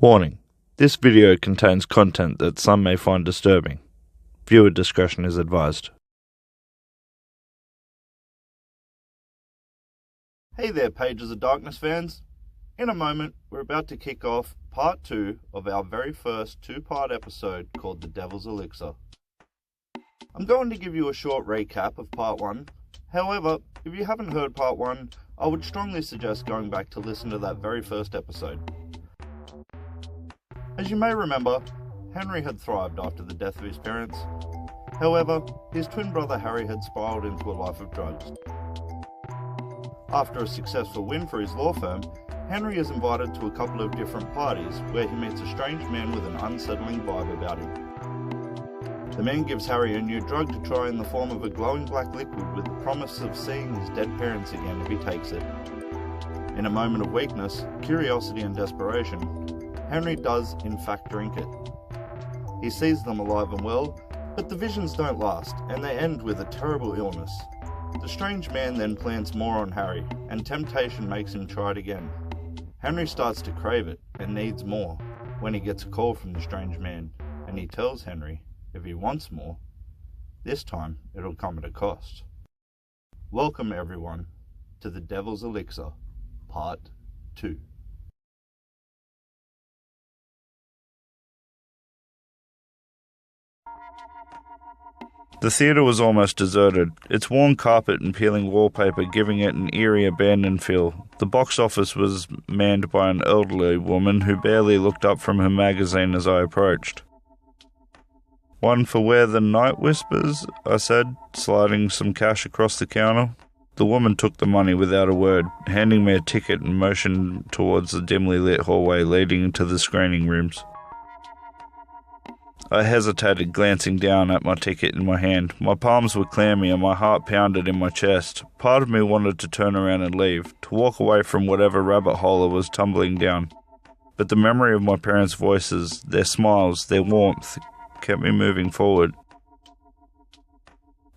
Warning: this video contains content that some may find disturbing. Viewer discretion is advised. Hey there, Pages of Darkness fans. In a moment, we're about to kick off part 2 of our very first 2-part episode called The Devil's Elixir. I'm going to give you a short recap of part 1. However, if you haven't heard part 1, I would strongly suggest going back to listen to that very first episode. As you may remember, Henry had thrived after the death of his parents. However, his twin brother Harry had spiraled into a life of drugs. After a successful win for his law firm, Henry is invited to a couple of different parties where he meets a strange man with an unsettling vibe about him. The man gives Harry a new drug to try in the form of a glowing black liquid with the promise of seeing his dead parents again if he takes it. In a moment of weakness, curiosity and desperation, Henry does in fact drink it. He sees them alive and well, but the visions don't last, and they end with a terrible illness. The strange man then plans more on Harry, and temptation makes him try it again. Henry starts to crave it, and needs more, when he gets a call from the strange man, and he tells Henry, if he wants more, this time it'll come at a cost. Welcome everyone to The Devil's Elixir, Part 2. The theatre was almost deserted, its worn carpet and peeling wallpaper giving it an eerie abandoned feel. The box office was manned by an elderly woman who barely looked up from her magazine as I approached. "One for Where the Night Whispers," I said, sliding some cash across the counter. The woman took the money without a word, handing me a ticket and motioned towards the dimly lit hallway leading into the screening rooms. I hesitated, glancing down at my ticket in my hand. My palms were clammy and my heart pounded in my chest. Part of me wanted to turn around and leave, to walk away from whatever rabbit hole I was tumbling down. But the memory of my parents' voices, their smiles, their warmth, kept me moving forward.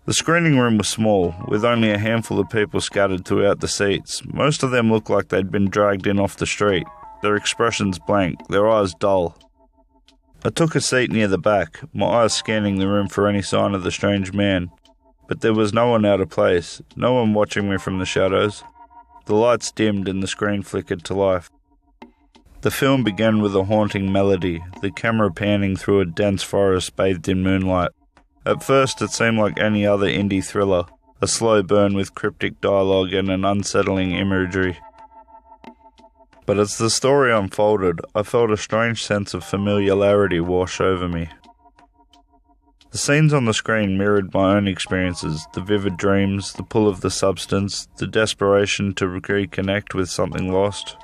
The screening room was small, with only a handful of people scattered throughout the seats. Most of them looked like they'd been dragged in off the street, their expressions blank, their eyes dull. I took a seat near the back, my eyes scanning the room for any sign of the strange man. But there was no one out of place, no one watching me from the shadows. The lights dimmed and the screen flickered to life. The film began with a haunting melody, the camera panning through a dense forest bathed in moonlight. At first it seemed like any other indie thriller, a slow burn with cryptic dialogue and an unsettling imagery. But as the story unfolded, I felt a strange sense of familiarity wash over me. The scenes on the screen mirrored my own experiences, the vivid dreams, the pull of the substance, the desperation to reconnect with something lost.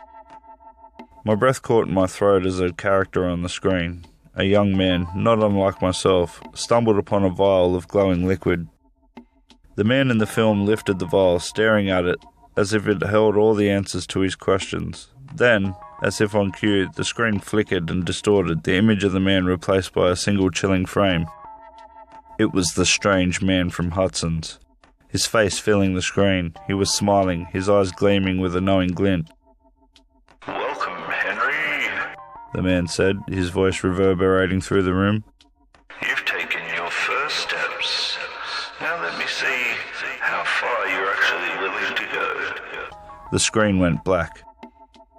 My breath caught in my throat as a character on the screen, a young man, not unlike myself, stumbled upon a vial of glowing liquid. The man in the film lifted the vial, staring at it, as if it held all the answers to his questions. Then, as if on cue, the screen flickered and distorted, the image of the man replaced by a single chilling frame. It was the strange man from Hudson's. His face filling the screen, he was smiling, his eyes gleaming with a knowing glint. "Welcome, Henry," the man said, his voice reverberating through the room. "You've taken your first steps. Now let me see how far you're actually willing to go." The screen went black.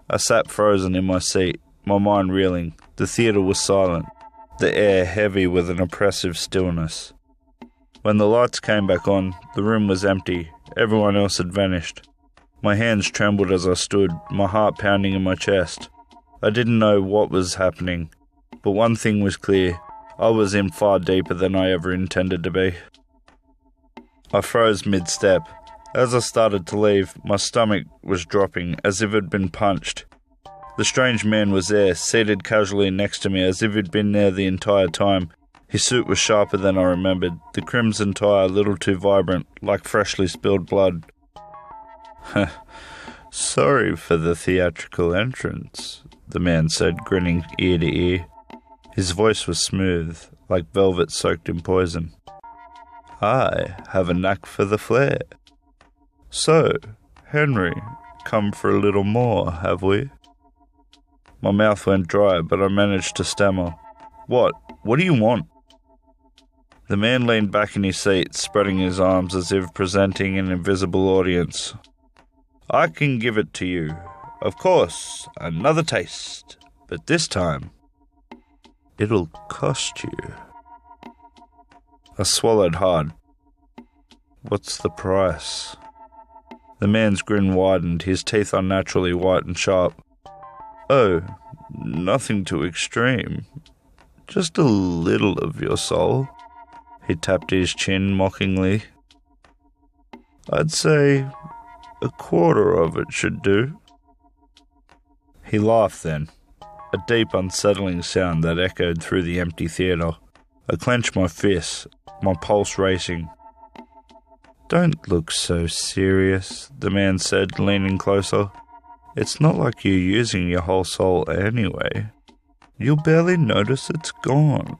I sat frozen in my seat, my mind reeling. The theatre was silent, the air heavy with an oppressive stillness. When the lights came back on, the room was empty. Everyone else had vanished. My hands trembled as I stood, my heart pounding in my chest. I didn't know what was happening, but one thing was clear. I was in far deeper than I ever intended to be. I froze mid-step. As I started to leave, my stomach was dropping, as if it had been punched. The strange man was there, seated casually next to me, as if he'd been there the entire time. His suit was sharper than I remembered, the crimson tie a little too vibrant, like freshly spilled blood. "Sorry for the theatrical entrance," the man said, grinning ear to ear. His voice was smooth, like velvet soaked in poison. "I have a knack for the flair. So, Henry, come for a little more, have we?" My mouth went dry, but I managed to stammer. What? What do you want? The man leaned back in his seat, spreading his arms as if presenting an invisible audience. I can give it to you. Of course, another taste. But this time, it'll cost you. I swallowed hard. What's the price? The man's grin widened, his teeth unnaturally white and sharp. Oh, nothing too extreme. Just a little of your soul. He tapped his chin mockingly. I'd say a quarter of it should do. He laughed then, a deep, unsettling sound that echoed through the empty theatre. I clenched my fists, my pulse racing. Don't look so serious, the man said, leaning closer. It's not like you're using your whole soul anyway. You'll barely notice it's gone.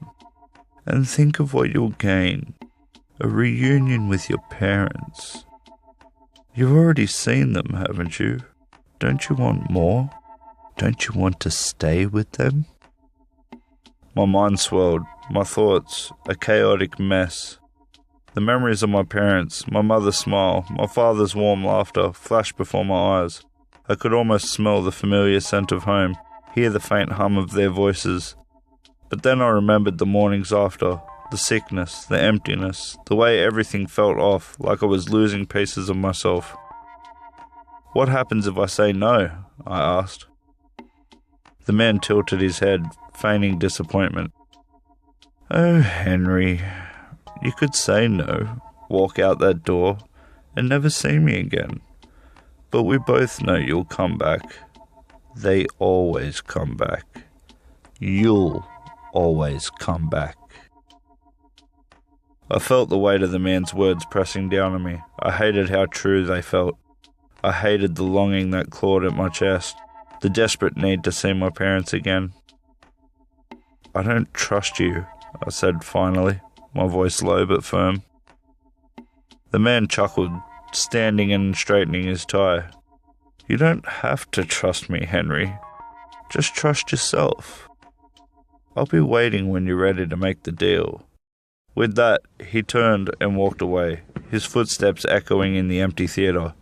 And think of what you'll gain. A reunion with your parents. You've already seen them, haven't you? Don't you want more? Don't you want to stay with them? My mind swirled, my thoughts, a chaotic mess. The memories of my parents, my mother's smile, my father's warm laughter flashed before my eyes. I could almost smell the familiar scent of home, hear the faint hum of their voices. But then I remembered the mornings after, the sickness, the emptiness, the way everything felt off, like I was losing pieces of myself. What happens if I say no? I asked. The man tilted his head, feigning disappointment. Oh, Henry, you could say no, walk out that door, and never see me again. But we both know you'll come back. They always come back. You'll always come back. I felt the weight of the man's words pressing down on me. I hated how true they felt. I hated the longing that clawed at my chest, the desperate need to see my parents again. I don't trust you, I said finally, my voice low but firm. The man chuckled, standing and straightening his tie. You don't have to trust me, Henry. Just trust yourself. I'll be waiting when you're ready to make the deal. With that, he turned and walked away, his footsteps echoing in the empty theatre.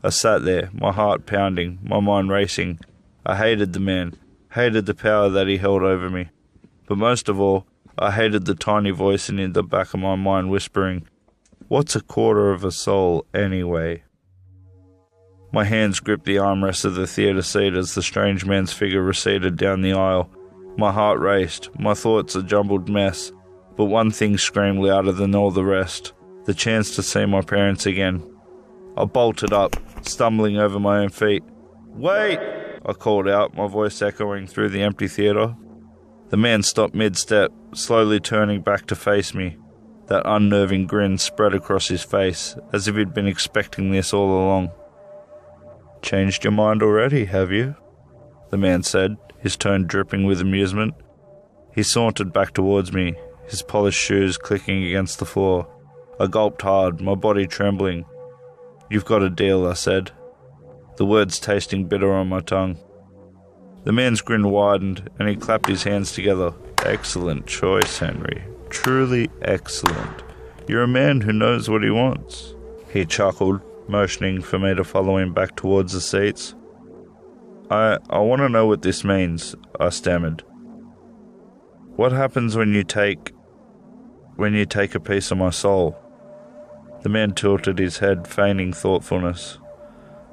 I sat there, my heart pounding, my mind racing. I hated the man, hated the power that he held over me. But most of all, I hated the tiny voice in the back of my mind whispering, "What's a quarter of a soul, anyway?" My hands gripped the armrest of the theatre seat as the strange man's figure receded down the aisle. My heart raced, my thoughts a jumbled mess. But one thing screamed louder than all the rest, the chance to see my parents again. I bolted up, stumbling over my own feet. "Wait!" I called out, my voice echoing through the empty theatre. The man stopped mid-step, slowly turning back to face me. That unnerving grin spread across his face, as if he'd been expecting this all along. "Changed your mind already, have you?" the man said, his tone dripping with amusement. He sauntered back towards me, his polished shoes clicking against the floor. I gulped hard, my body trembling. "You've got a deal," I said, the words tasting bitter on my tongue. The man's grin widened, and he clapped his hands together. "Excellent choice, Henry. Truly excellent. You're a man who knows what he wants." He chuckled, motioning for me to follow him back towards the seats. I want to know what this means," I stammered. "What happens when you take a piece of my soul?" The man tilted his head, feigning thoughtfulness.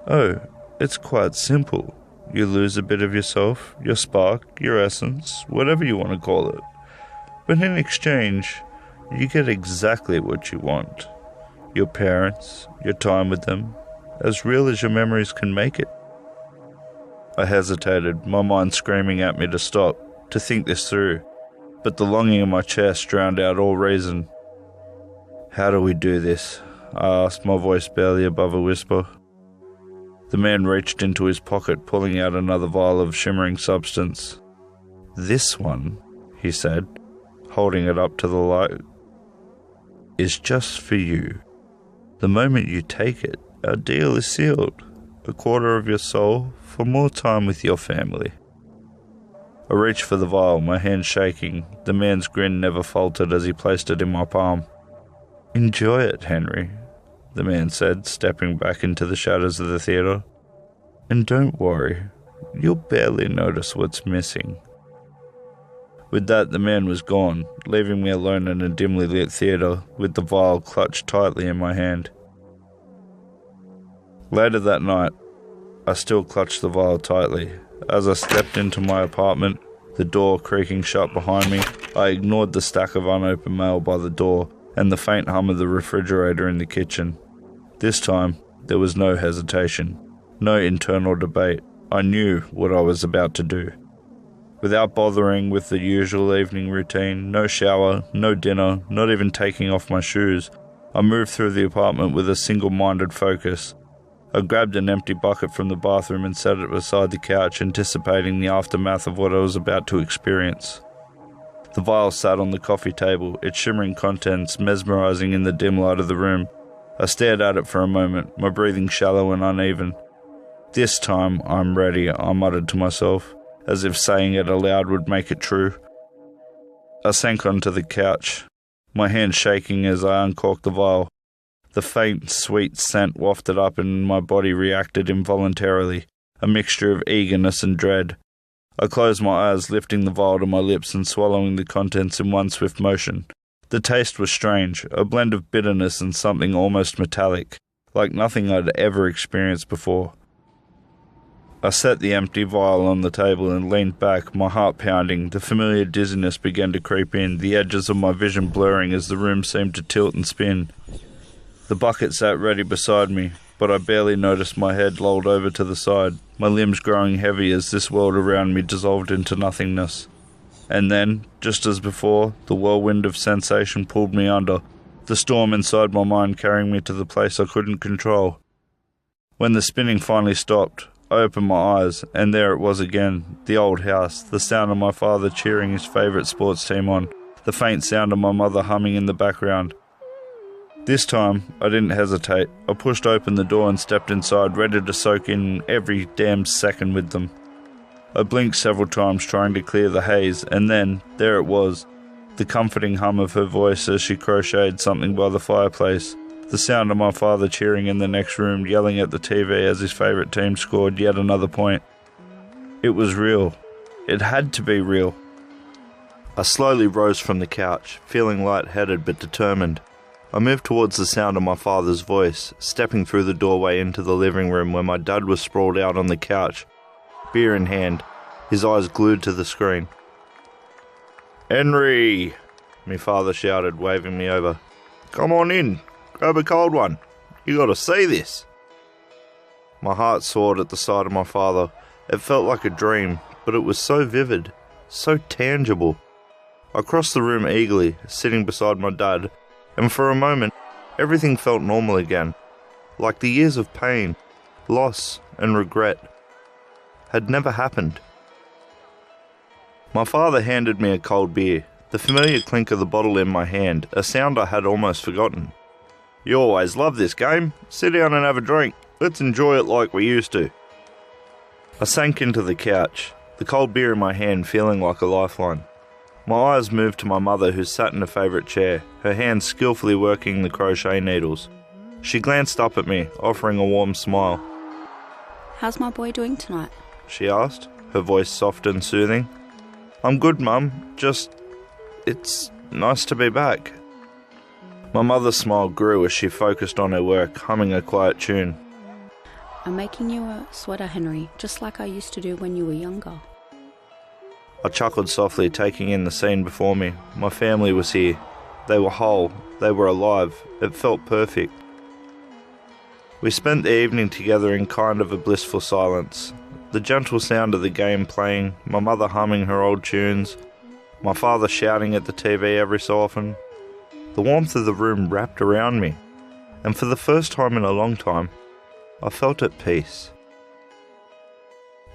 "Oh, it's quite simple. You lose a bit of yourself, your spark, your essence, whatever you want to call it. But in exchange, you get exactly what you want. Your parents, your time with them, as real as your memories can make it." I hesitated, my mind screaming at me to stop, to think this through, but the longing in my chest drowned out all reason. "How do we do this?" I asked, my voice barely above a whisper. The man reached into his pocket, pulling out another vial of shimmering substance. "This one," he said, holding it up to the light, "is just for you. The moment you take it, our deal is sealed. A quarter of your soul for more time with your family." I reached for the vial, my hand shaking. The man's grin never faltered as he placed it in my palm. "Enjoy it, Henry," the man said, stepping back into the shadows of the theatre. "And don't worry, you'll barely notice what's missing." With that, the man was gone, leaving me alone in a dimly lit theatre, with the vial clutched tightly in my hand. Later that night, I still clutched the vial tightly. As I stepped into my apartment, the door creaking shut behind me, I ignored the stack of unopened mail by the door and the faint hum of the refrigerator in the kitchen. This time, there was no hesitation, no internal debate. I knew what I was about to do. Without bothering with the usual evening routine, no shower, no dinner, not even taking off my shoes, I moved through the apartment with a single-minded focus. I grabbed an empty bucket from the bathroom and set it beside the couch, anticipating the aftermath of what I was about to experience. The vial sat on the coffee table, its shimmering contents mesmerizing in the dim light of the room. I stared at it for a moment, my breathing shallow and uneven. "This time I'm ready," I muttered to myself, as if saying it aloud would make it true. I sank onto the couch, my hand shaking as I uncorked the vial. The faint, sweet scent wafted up and my body reacted involuntarily, a mixture of eagerness and dread. I closed my eyes, lifting the vial to my lips and swallowing the contents in one swift motion. The taste was strange, a blend of bitterness and something almost metallic, like nothing I'd ever experienced before. I set the empty vial on the table and leaned back, my heart pounding. The familiar dizziness began to creep in, the edges of my vision blurring as the room seemed to tilt and spin. The bucket sat ready beside me, but I barely noticed my head lolled over to the side, my limbs growing heavy as this world around me dissolved into nothingness. And then, just as before, the whirlwind of sensation pulled me under, the storm inside my mind carrying me to the place I couldn't control. When the spinning finally stopped, I opened my eyes, and there it was again, the old house, the sound of my father cheering his favourite sports team on, the faint sound of my mother humming in the background. This time, I didn't hesitate. I pushed open the door and stepped inside, ready to soak in every damn second with them. I blinked several times trying to clear the haze, and then, there it was, the comforting hum of her voice as she crocheted something by the fireplace, the sound of my father cheering in the next room, yelling at the TV as his favourite team scored yet another point. It was real. It had to be real. I slowly rose from the couch, feeling light-headed but determined. I moved towards the sound of my father's voice, stepping through the doorway into the living room where my dad was sprawled out on the couch, beer in hand, his eyes glued to the screen. "Henry!" my father shouted, waving me over. "Come on in, grab a cold one. You gotta see this." My heart soared at the sight of my father. It felt like a dream, but it was so vivid, so tangible. I crossed the room eagerly, sitting beside my dad, and for a moment, everything felt normal again, like the years of pain, loss, and regret had never happened. My father handed me a cold beer, the familiar clink of the bottle in my hand, a sound I had almost forgotten. "You always love this game. Sit down and have a drink. Let's enjoy it like we used to." I sank into the couch, the cold beer in my hand feeling like a lifeline. My eyes moved to my mother, who sat in a favourite chair, her hands skillfully working the crochet needles. She glanced up at me, offering a warm smile. "How's my boy doing tonight?" she asked, her voice soft and soothing. "I'm good, Mum. It's nice to be back." My mother's smile grew as she focused on her work, humming a quiet tune. "I'm making you a sweater, Henry, just like I used to do when you were younger." I chuckled softly, taking in the scene before me. My family was here. They were whole. They were alive. It felt perfect. We spent the evening together in kind of a blissful silence. The gentle sound of the game playing, my mother humming her old tunes, my father shouting at the TV every so often. The warmth of the room wrapped around me, and for the first time in a long time, I felt at peace.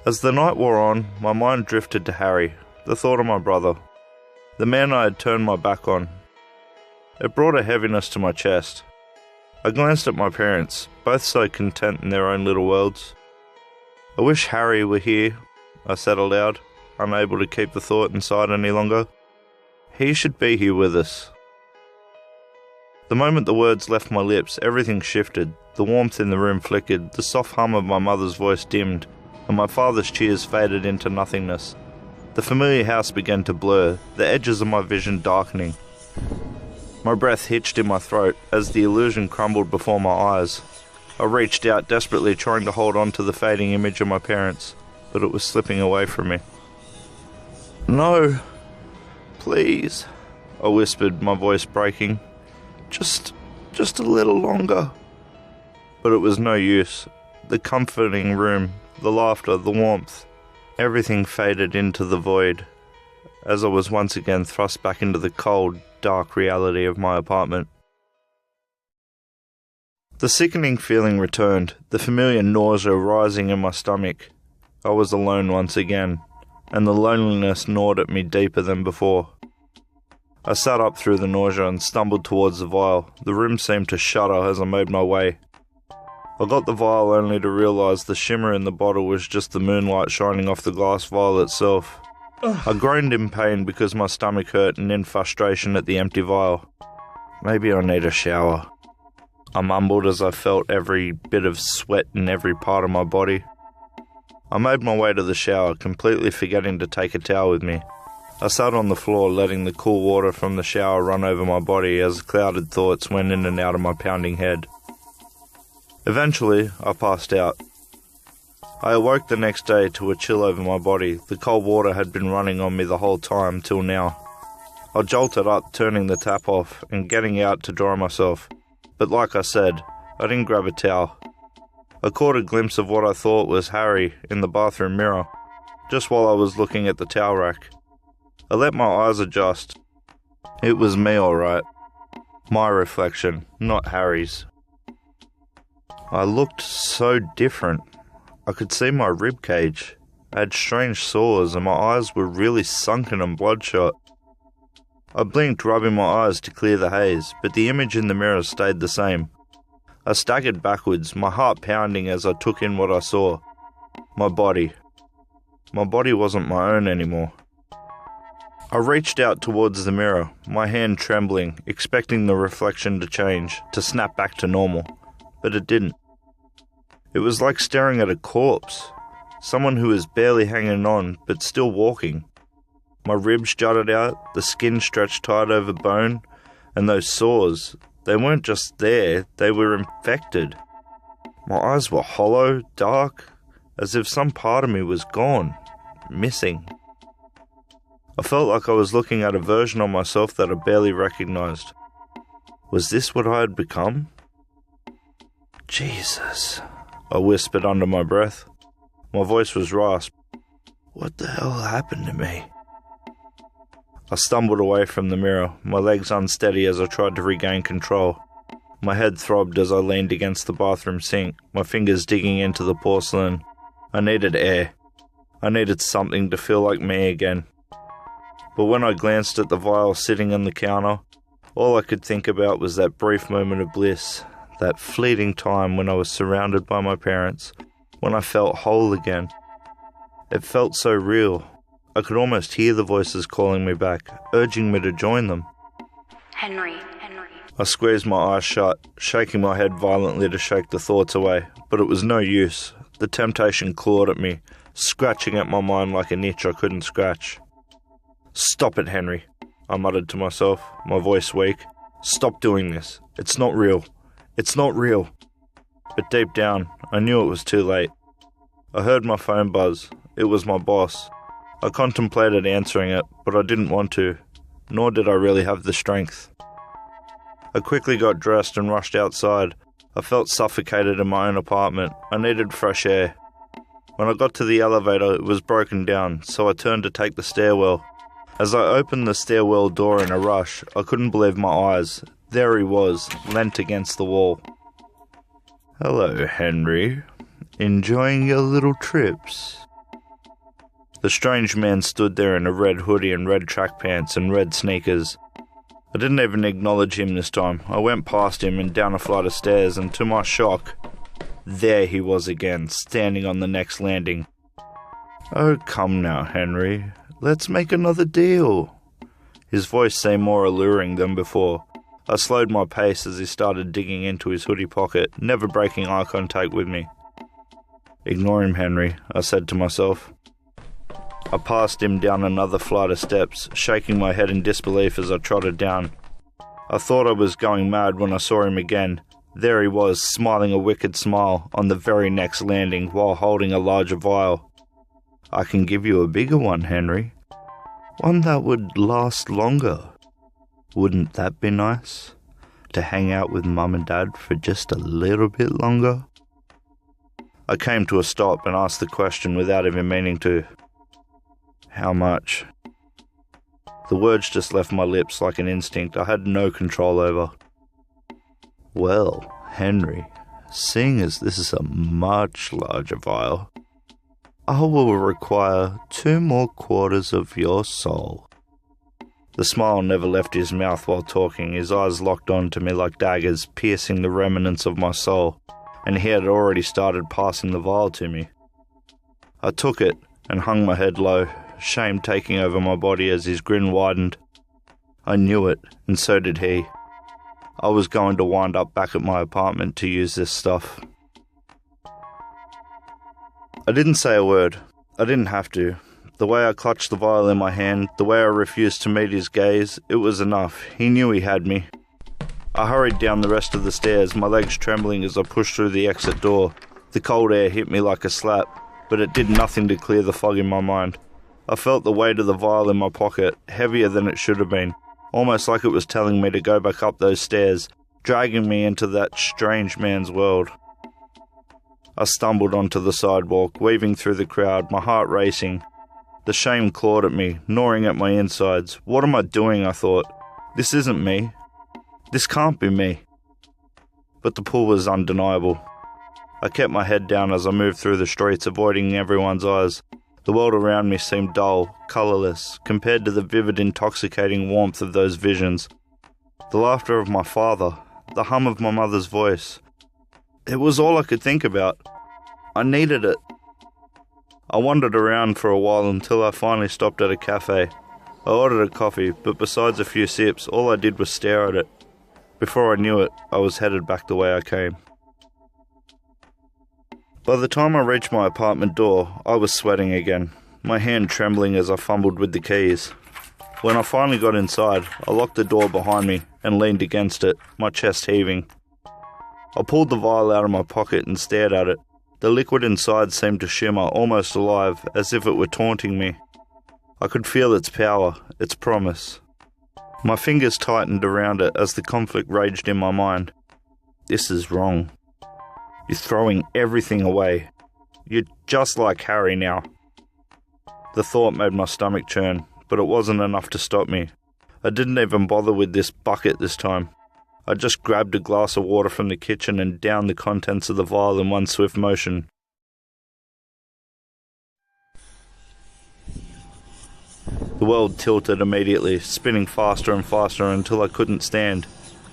As the night wore on, my mind drifted to Harry, the thought of my brother, the man I had turned my back on. It brought a heaviness to my chest. I glanced at my parents, both so content in their own little worlds. "I wish Harry were here," I said aloud. unable to keep the thought inside any longer. He should be here with us. The moment the words left my lips, everything shifted. The warmth in the room flickered, the soft hum of my mother's voice dimmed, and my father's cheers faded into nothingness. The familiar house began to blur, the edges of my vision darkening. My breath hitched in my throat as the illusion crumbled before my eyes. I reached out desperately, trying to hold on to the fading image of my parents, but it was slipping away from me. "No, please," I whispered, my voice breaking. Just a little longer." But it was no use. The comforting room, the laughter, the warmth, everything faded into the void, as I was once again thrust back into the cold, dark reality of my apartment. The sickening feeling returned, the familiar nausea rising in my stomach. I was alone once again, and the loneliness gnawed at me deeper than before. I sat up through the nausea and stumbled towards the vial. The room seemed to shudder as I made my way. I got the vial only to realise the shimmer in the bottle was just the moonlight shining off the glass vial itself. I groaned in pain because my stomach hurt and in frustration at the empty vial. Maybe I need a shower, I mumbled as I felt every bit of sweat in every part of my body. I made my way to the shower, completely forgetting to take a towel with me. I sat on the floor, letting the cool water from the shower run over my body as clouded thoughts went in and out of my pounding head. Eventually, I passed out. I awoke the next day to a chill over my body. The cold water had been running on me the whole time till now. I jolted up, turning the tap off and getting out to dry myself. But like I said, I didn't grab a towel. I caught a glimpse of what I thought was Harry in the bathroom mirror, just while I was looking at the towel rack. I let my eyes adjust. It was me, all right. My reflection, not Harry's. I looked so different. I could see my rib cage. I had strange sores and my eyes were really sunken and bloodshot. I blinked, rubbing my eyes to clear the haze, but the image in the mirror stayed the same. I staggered backwards, my heart pounding as I took in what I saw. My body. My body wasn't my own anymore. I reached out towards the mirror, my hand trembling, expecting the reflection to change, to snap back to normal. But it didn't. It was like staring at a corpse, someone who was barely hanging on, but still walking. My ribs jutted out, the skin stretched tight over bone, and those sores, they weren't just there, they were infected. My eyes were hollow, dark, as if some part of me was gone, missing. I felt like I was looking at a version of myself that I barely recognized. Was this what I had become? Jesus, I whispered under my breath. My voice was rasped. What the hell happened to me? I stumbled away from the mirror, my legs unsteady as I tried to regain control. My head throbbed as I leaned against the bathroom sink, my fingers digging into the porcelain. I needed air. I needed something to feel like me again. But when I glanced at the vial sitting on the counter, all I could think about was that brief moment of bliss, that fleeting time when I was surrounded by my parents, when I felt whole again. It felt so real. I could almost hear the voices calling me back, urging me to join them. Henry. I squeezed my eyes shut, shaking my head violently to shake the thoughts away, but it was no use. The temptation clawed at me, scratching at my mind like an itch I couldn't scratch. Stop it, Henry, I muttered to myself, my voice weak. Stop doing this. It's not real. It's not real. But deep down, I knew it was too late. I heard my phone buzz. It was my boss. I contemplated answering it, but I didn't want to, nor did I really have the strength. I quickly got dressed and rushed outside. I felt suffocated in my own apartment. I needed fresh air. When I got to the elevator, it was broken down, so I turned to take the stairwell. As I opened the stairwell door in a rush, I couldn't believe my eyes. There he was, leant against the wall. Hello, Henry. Enjoying your little trips? The strange man stood there in a red hoodie and red track pants and red sneakers. I didn't even acknowledge him this time. I went past him and down a flight of stairs, and to my shock, there he was again, standing on the next landing. Oh, come now, Henry. Let's make another deal. His voice seemed more alluring than before. I slowed my pace as he started digging into his hoodie pocket, never breaking eye contact with me. Ignore him, Henry, I said to myself. I passed him down another flight of steps, shaking my head in disbelief as I trotted down. I thought I was going mad when I saw him again. There he was, smiling a wicked smile on the very next landing while holding a larger vial. I can give you a bigger one, Henry. One that would last longer. Wouldn't that be nice? To hang out with Mum and Dad for just a little bit longer? I came to a stop and asked the question without even meaning to. How much? The words just left my lips like an instinct I had no control over. Well, Henry, seeing as this is a much larger vial, I will require 2 more quarters of your soul. The smile never left his mouth while talking, his eyes locked onto me like daggers, piercing the remnants of my soul, and he had already started passing the vial to me. I took it and hung my head low, shame taking over my body as his grin widened. I knew it, and so did he. I was going to wind up back at my apartment to use this stuff. I didn't say a word. I didn't have to. The way I clutched the vial in my hand, the way I refused to meet his gaze, it was enough. He knew he had me. I hurried down the rest of the stairs, my legs trembling as I pushed through the exit door. The cold air hit me like a slap, but it did nothing to clear the fog in my mind. I felt the weight of the vial in my pocket, heavier than it should have been, almost like it was telling me to go back up those stairs, dragging me into that strange man's world. I stumbled onto the sidewalk, weaving through the crowd, my heart racing. The shame clawed at me, gnawing at my insides. What am I doing, I thought. This isn't me. This can't be me. But the pull was undeniable. I kept my head down as I moved through the streets, avoiding everyone's eyes. The world around me seemed dull, colourless, compared to the vivid, intoxicating warmth of those visions. The laughter of my father, the hum of my mother's voice. It was all I could think about. I needed it. I wandered around for a while until I finally stopped at a cafe. I ordered a coffee, but besides a few sips, all I did was stare at it. Before I knew it, I was headed back the way I came. By the time I reached my apartment door, I was sweating again, my hand trembling as I fumbled with the keys. When I finally got inside, I locked the door behind me and leaned against it, my chest heaving. I pulled the vial out of my pocket and stared at it. The liquid inside seemed to shimmer, almost alive, as if it were taunting me. I could feel its power, its promise. My fingers tightened around it as the conflict raged in my mind. This is wrong. You're throwing everything away. You're just like Harry now. The thought made my stomach churn, but it wasn't enough to stop me. I didn't even bother with this bucket this time. I just grabbed a glass of water from the kitchen and downed the contents of the vial in one swift motion. The world tilted immediately, spinning faster and faster until I couldn't stand.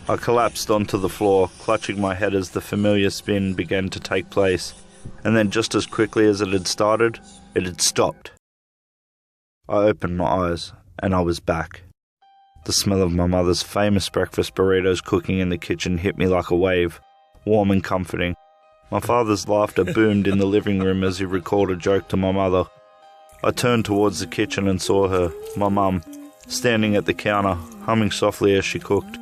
I collapsed onto the floor, clutching my head as the familiar spin began to take place, and then just as quickly as it had started, it had stopped. I opened my eyes, and I was back. The smell of my mother's famous breakfast burritos cooking in the kitchen hit me like a wave, warm and comforting. My father's laughter boomed in the living room as he recalled a joke to my mother. I turned towards the kitchen and saw her, my mum, standing at the counter, humming softly as she cooked.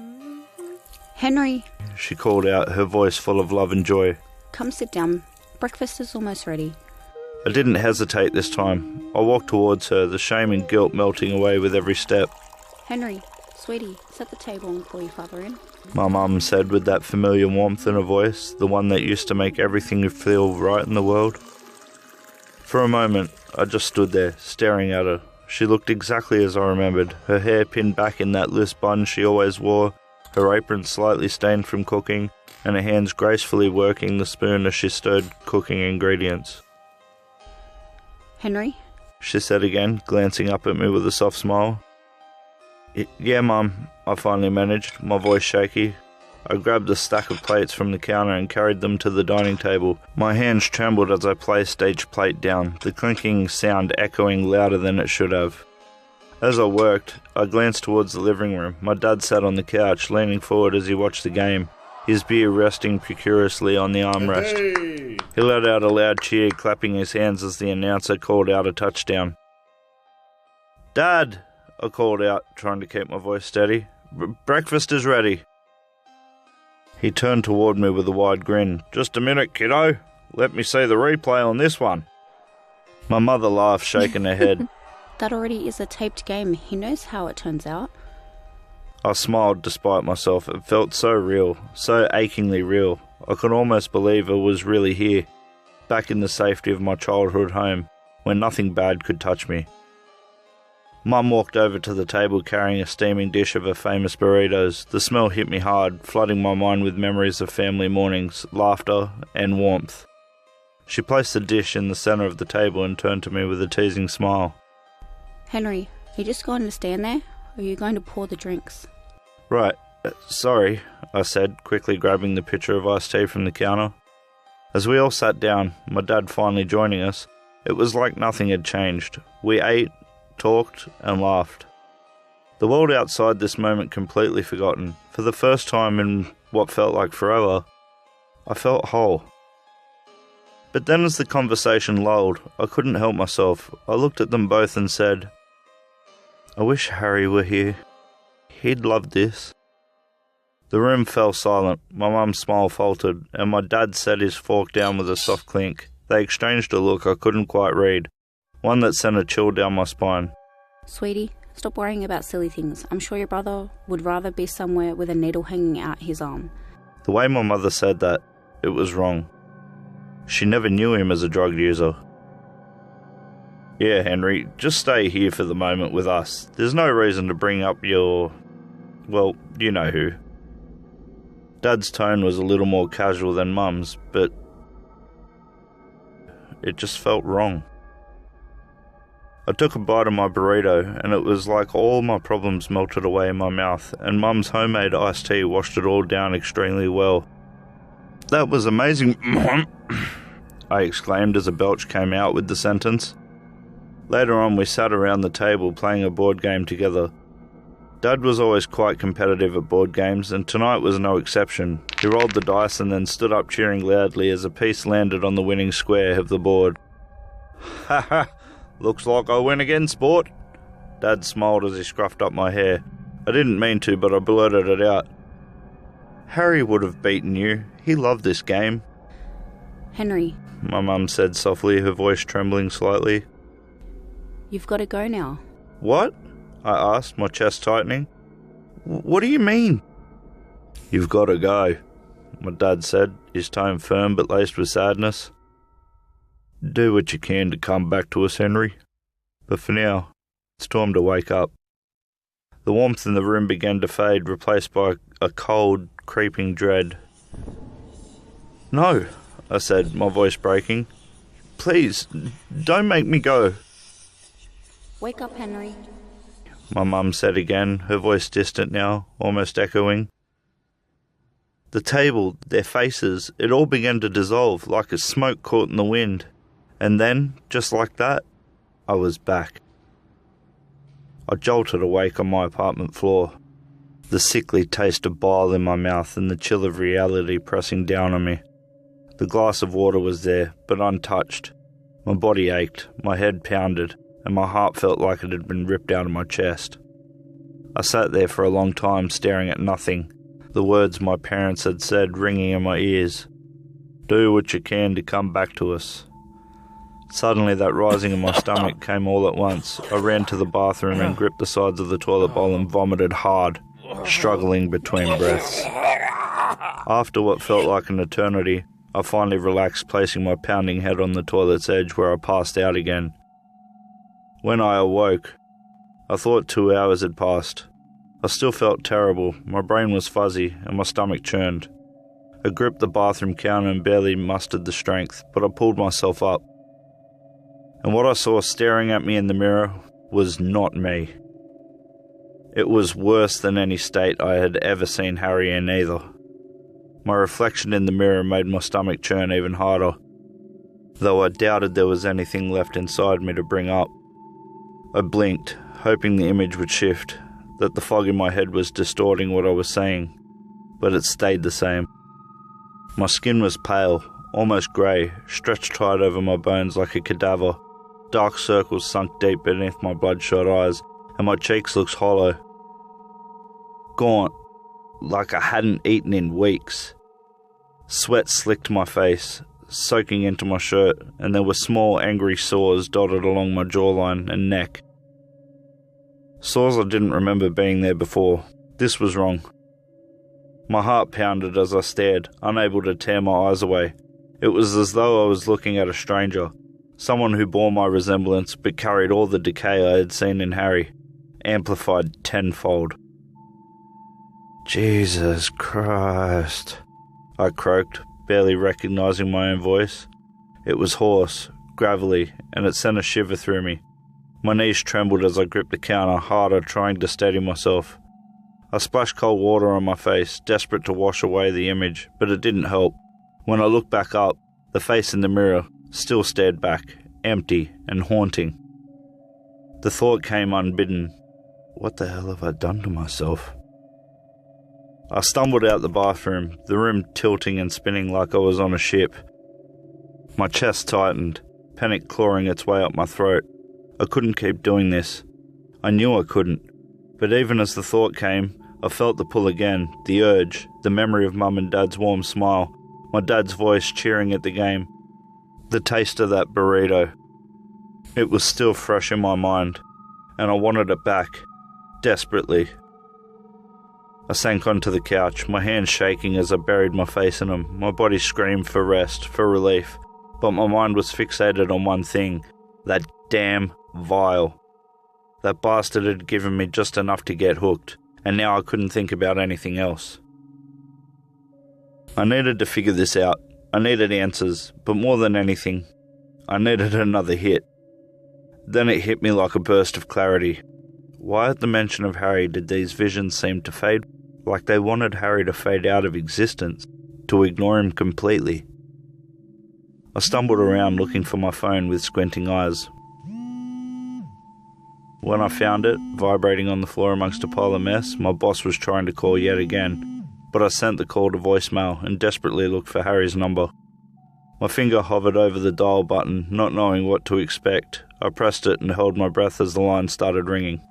Henry, She called out, her voice full of love and joy. come sit down. Breakfast is almost ready. I didn't hesitate this time. I walked towards her, the shame and guilt melting away with every step. Henry, sweetie, set the table and call your father in. My mum said with that familiar warmth in her voice, the one that used to make everything feel right in the world. For a moment, I just stood there, staring at her. She looked exactly as I remembered, her hair pinned back in that loose bun she always wore, her apron slightly stained from cooking, and her hands gracefully working the spoon as she stirred cooking ingredients. Henry? She said again, glancing up at me with a soft smile. Yeah, Mum, I finally managed, my voice shaky. I grabbed a stack of plates from the counter and carried them to the dining table. My hands trembled as I placed each plate down, the clinking sound echoing louder than it should have. As I worked, I glanced towards the living room. My dad sat on the couch, leaning forward as he watched the game, his beer resting precariously on the armrest. Hey! He let out a loud cheer, clapping his hands as the announcer called out a touchdown. "Dad!" I called out, trying to keep my voice steady. "Breakfast is ready." He turned toward me with a wide grin. "Just a minute, kiddo. Let me see the replay on this one." My mother laughed, shaking her head. That already is a taped game. He knows how it turns out. I smiled despite myself. It felt so real, so achingly real. I could almost believe I was really here, back in the safety of my childhood home, where nothing bad could touch me. Mum walked over to the table carrying a steaming dish of her famous burritos. The smell hit me hard, flooding my mind with memories of family mornings, laughter, and warmth. She placed the dish in the centre of the table and turned to me with a teasing smile. Henry, are you just going to stand there, or are you going to pour the drinks? "Right, sorry," I said, quickly grabbing the pitcher of iced tea from the counter. As we all sat down, my dad finally joining us, it was like nothing had changed. We ate, talked, and laughed. The world outside this moment completely forgotten. For the first time in what felt like forever, I felt whole. But then as the conversation lulled, I couldn't help myself. I looked at them both and said, "I wish Harry were here. He'd love this." The room fell silent. My mum's smile faltered, and my dad set his fork down with a soft clink. They exchanged a look I couldn't quite read, one that sent a chill down my spine. Sweetie, stop worrying about silly things. I'm sure your brother would rather be somewhere with a needle hanging out his arm. The way my mother said that, it was wrong. She never knew him as a drug user. "Yeah, Henry, just stay here for the moment with us. There's no reason to bring up your... well, you know who." Dad's tone was a little more casual than Mum's, but it just felt wrong. I took a bite of my burrito, and it was like all my problems melted away in my mouth, and Mum's homemade iced tea washed it all down extremely well. "That was amazing, Mum," I exclaimed as a belch came out with the sentence. Later on, we sat around the table playing a board game together. Dad was always quite competitive at board games, and tonight was no exception. He rolled the dice and then stood up cheering loudly as a piece landed on the winning square of the board. "Ha ha! Looks like I win again, sport." Dad smiled as he scruffed up my hair. I didn't mean to, but I blurted it out. "Harry would have beaten you. He loved this game." Henry, My mum said softly, her voice trembling slightly. you've got to go now. "What?" I asked, my chest tightening. "What do you mean?" "You've got to go," my dad said, his tone firm but laced with sadness. "Do what you can to come back to us, Henry. But for now, it's time to wake up." The warmth in the room began to fade, replaced by a cold, creeping dread. "No," I said, my voice breaking. "Please, don't make me go." Wake up, Henry. My mum said again, her voice distant now, almost echoing. The table, their faces, it all began to dissolve like a smoke caught in the wind. And then, just like that, I was back. I jolted awake on my apartment floor, the sickly taste of bile in my mouth and the chill of reality pressing down on me. The glass of water was there, but untouched. My body ached, my head pounded, and my heart felt like it had been ripped out of my chest. I sat there for a long time staring at nothing, the words my parents had said ringing in my ears. "Do what you can to come back to us." Suddenly that rising in my stomach came all at once. I ran to the bathroom and gripped the sides of the toilet bowl and vomited hard, struggling between breaths. After what felt like an eternity, I finally relaxed, placing my pounding head on the toilet's edge where I passed out again. When I awoke, I thought 2 hours had passed. I still felt terrible, my brain was fuzzy, and my stomach churned. I gripped the bathroom counter and barely mustered the strength, but I pulled myself up. And what I saw staring at me in the mirror was not me. It was worse than any state I had ever seen Harry in either. My reflection in the mirror made my stomach churn even harder, though I doubted there was anything left inside me to bring up. I blinked, hoping the image would shift, that the fog in my head was distorting what I was saying, but it stayed the same. My skin was pale, almost grey, stretched tight over my bones like a cadaver. Dark circles sunk deep beneath my bloodshot eyes, and my cheeks looked hollow. Gaunt, like I hadn't eaten in weeks. Sweat slicked my face, soaking into my shirt, and there were small angry sores dotted along my jawline and neck. Sores I didn't remember being there before. This was wrong. My heart pounded as I stared, unable to tear my eyes away. It was as though I was looking at a stranger, someone who bore my resemblance but carried all the decay I had seen in Harry, amplified tenfold. Jesus Christ, I croaked, barely recognizing my own voice. It was hoarse, gravelly, and it sent a shiver through me. My knees trembled as I gripped the counter harder, trying to steady myself. I splashed cold water on my face, desperate to wash away the image, but it didn't help. When I looked back up, the face in the mirror still stared back, empty and haunting. The thought came unbidden. What the hell have I done to myself? I stumbled out the bathroom, the room tilting and spinning like I was on a ship. My chest tightened, panic clawing its way up my throat. I couldn't keep doing this. I knew I couldn't. But even as the thought came, I felt the pull again, the urge, the memory of Mum and Dad's warm smile, my dad's voice cheering at the game, the taste of that burrito. It was still fresh in my mind, and I wanted it back, desperately. I sank onto the couch, my hands shaking as I buried my face in them. My body screamed for rest, for relief, but my mind was fixated on one thing, that damn vial. That bastard had given me just enough to get hooked, and now I couldn't think about anything else. I needed to figure this out. I needed answers, but more than anything, I needed another hit. Then it hit me like a burst of clarity. Why at the mention of Harry did these visions seem to fade, like they wanted Harry to fade out of existence, to ignore him completely? I stumbled around looking for my phone with squinting eyes. When I found it, vibrating on the floor amongst a pile of mess, my boss was trying to call yet again, but I sent the call to voicemail and desperately looked for Harry's number. My finger hovered over the dial button, not knowing what to expect. I pressed it and held my breath as the line started ringing.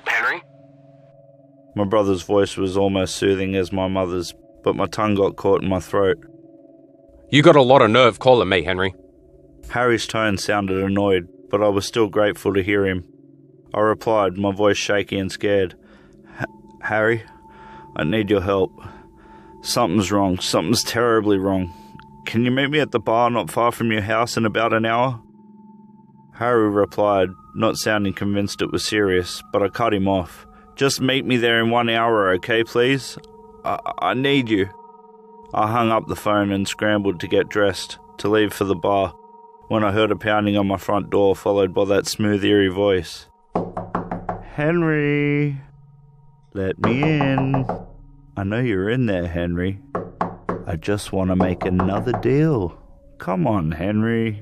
Henry? My brother's voice was almost soothing as my mother's, but my tongue got caught in my throat. You got a lot of nerve calling me, Henry. Harry's tone sounded annoyed, but I was still grateful to hear him. I replied, my voice shaky and scared. Harry, I need your help. Something's wrong. Something's terribly wrong. Can you meet me at the bar not far from your house in about an hour? Harry replied, not sounding convinced it was serious, but I cut him off. Just meet me there in 1 hour, okay, please? I need you. I hung up the phone and scrambled to get dressed, to leave for the bar, when I heard a pounding on my front door, followed by that smooth, eerie voice. Henry, let me in. I know you're in there, Henry. I just want to make another deal. Come on, Henry.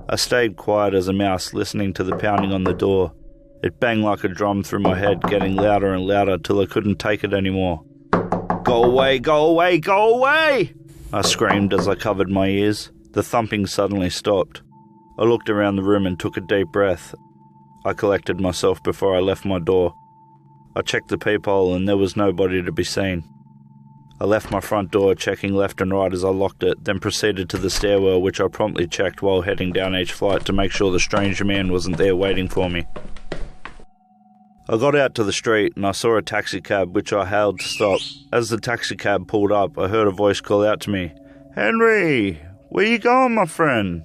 I stayed quiet as a mouse, listening to the pounding on the door. It banged like a drum through my head, getting louder and louder till I couldn't take it anymore. Go away, go away, go away! I screamed as I covered my ears. The thumping suddenly stopped. I looked around the room and took a deep breath. I collected myself before I left my door. I checked the peephole and there was nobody to be seen. I left my front door, checking left and right as I locked it, then proceeded to the stairwell, which I promptly checked while heading down each flight to make sure the strange man wasn't there waiting for me. I got out to the street and I saw a taxicab which I hailed to stop. As the taxicab pulled up, I heard a voice call out to me, "Henry, where you going, my friend?"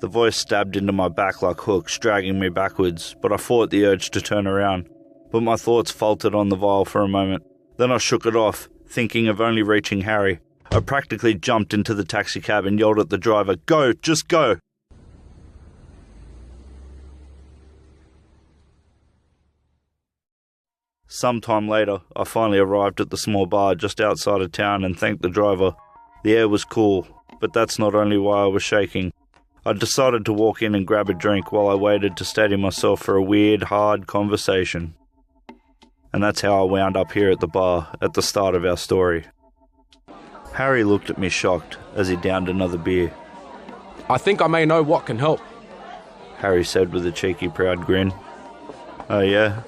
The voice stabbed into my back like hooks, dragging me backwards, but I fought the urge to turn around. But my thoughts faltered on the vial for a moment. Then I shook it off, thinking of only reaching Harry. I practically jumped into the taxicab and yelled at the driver, "Go, just go!" Sometime later, I finally arrived at the small bar just outside of town and thanked the driver. The air was cool, but that's not only why I was shaking. I decided to walk in and grab a drink while I waited to steady myself for a weird, hard conversation. And that's how I wound up here at the bar at the start of our story. Harry looked at me shocked as he downed another beer. I think I may know what can help. Harry said with a cheeky, proud grin. Oh yeah?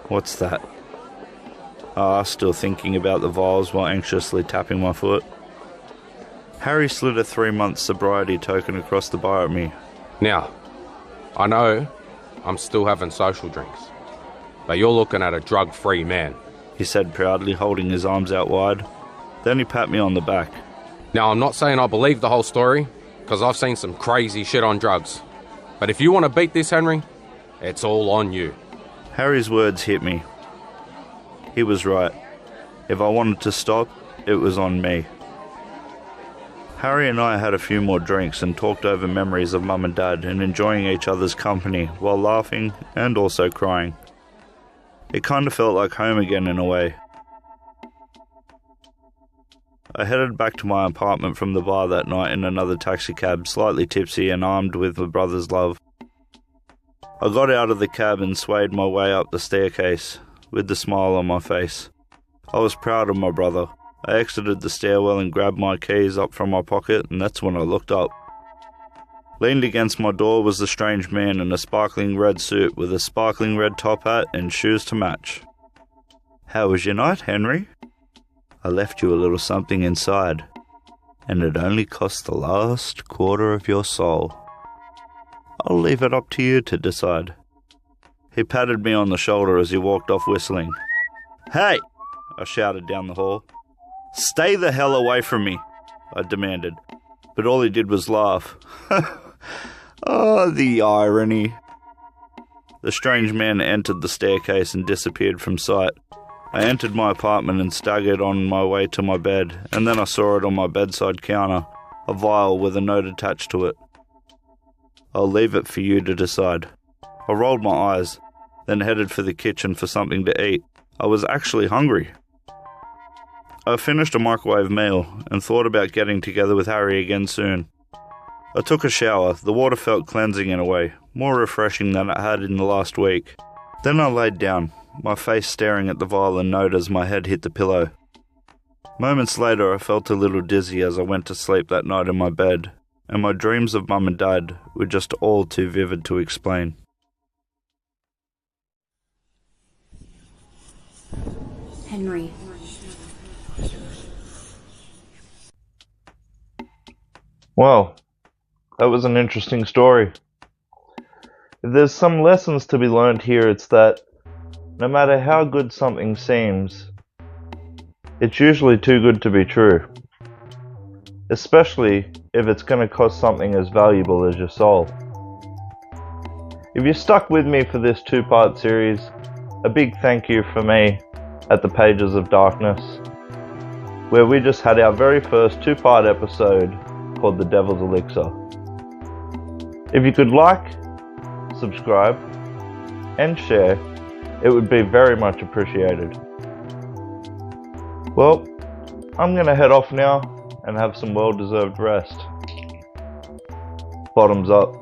What's that? I asked, still thinking about the vials while anxiously tapping my foot. Harry slid a 3-month sobriety token across the bar at me. Now, I know I'm still having social drinks, but you're looking at a drug-free man. He said proudly, holding his arms out wide. Then he pat me on the back. Now, I'm not saying I believe the whole story, because I've seen some crazy shit on drugs. But if you want to beat this, Henry, it's all on you. Harry's words hit me. He was right. If I wanted to stop, it was on me. Harry and I had a few more drinks and talked over memories of Mum and Dad and enjoying each other's company while laughing and also crying. It kind of felt like home again in a way. I headed back to my apartment from the bar that night in another taxicab, slightly tipsy and armed with my brother's love. I got out of the cab and swayed my way up the staircase, with the smile on my face. I was proud of my brother. I exited the stairwell and grabbed my keys up from my pocket, and that's when I looked up. Leaned against my door was the strange man in a sparkling red suit with a sparkling red top hat and shoes to match. "How was your night, Henry?" "I left you a little something inside, and it only cost the last quarter of your soul. I'll leave it up to you to decide." He patted me on the shoulder as he walked off whistling. "Hey!" I shouted down the hall. "Stay the hell away from me," I demanded, but all he did was laugh. Oh, the irony. The strange man entered the staircase and disappeared from sight. I entered my apartment and staggered on my way to my bed, and then I saw it on my bedside counter, a vial with a note attached to it. "I'll leave it for you to decide." I rolled my eyes, then headed for the kitchen for something to eat. I was actually hungry. I finished a microwave meal and thought about getting together with Harry again soon. I took a shower. The water felt cleansing in a way, more refreshing than it had in the last week. Then I laid down, my face staring at the vial and note as my head hit the pillow. Moments later, I felt a little dizzy as I went to sleep that night in my bed, and my dreams of Mum and Dad were just all too vivid to explain. Henry. Well, that was an interesting story. If there's some lessons to be learned here, it's that no matter how good something seems, it's usually too good to be true. Especially if it's going to cost something as valuable as your soul. If you stuck with me for this 2-part series, a big thank you from me at the Pages of Darkness, where we just had our very first 2-part episode called The Devil's Elixir. If you could like, subscribe, and share, it would be very much appreciated. Well, I'm going to head off now and have some well-deserved rest. Bottoms up.